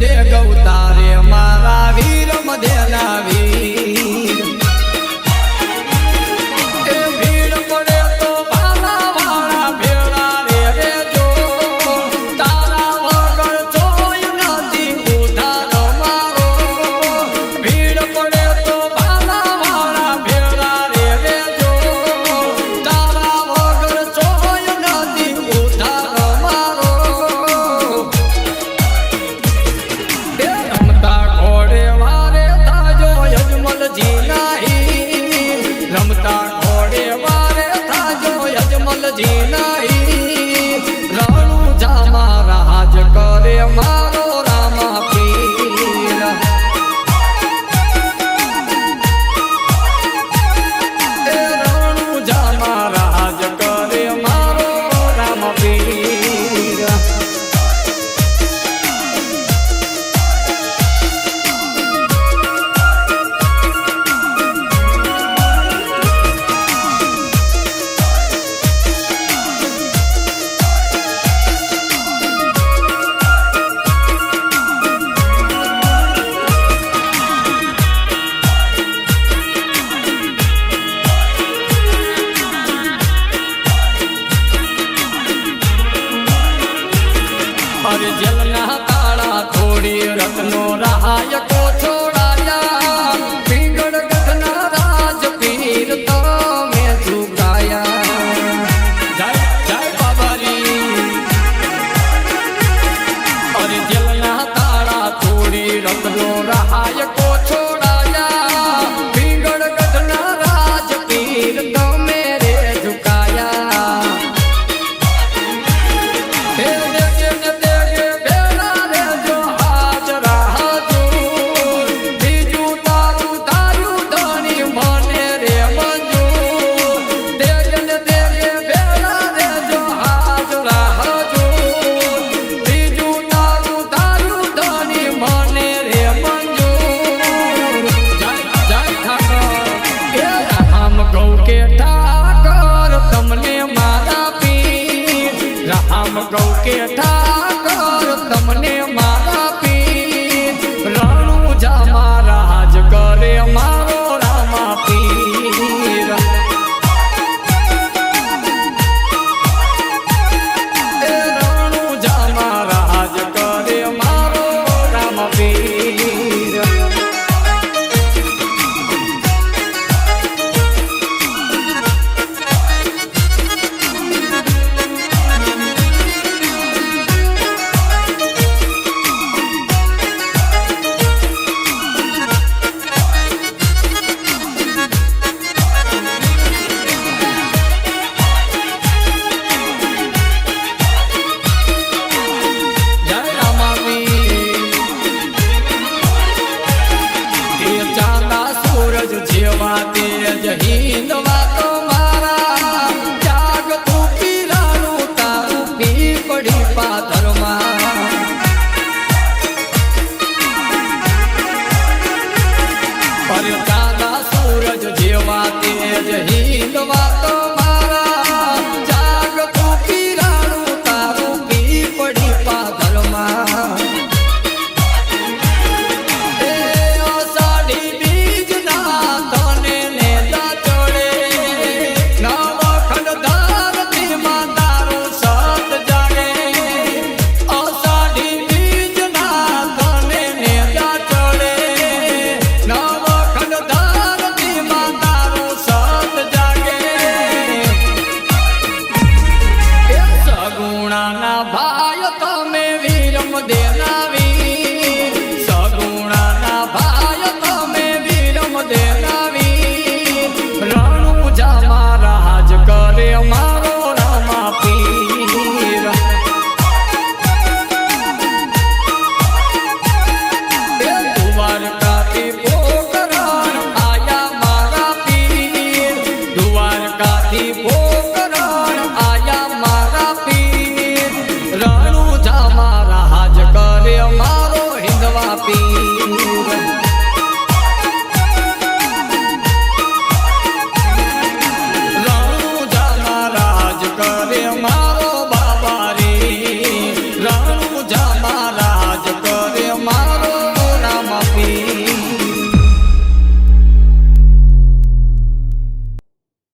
દે ગૌતારે મારા વીર મધેલા વીર એ ભીડ પડે તો ભાલા વાળા ભેળા રે જો તારા વગર જોઈ નથી ઉધાર મારો ભીડ પડે તો ભાલા વાળા ભેળા રે જો તારા વગર જોઈ નથી ઉધાર મારો રમતા ઘોડે વારે થાજો યજમલજી નહીં રમતા ઘોડે વારે થાજો યજમલજી નહીં રણુ જામા રાજ કરે મારો રામા પીર એ રણુ જામા રાજ કરે મારો રામા પીર અરે જલના તાળા થોડી રત્નો રાય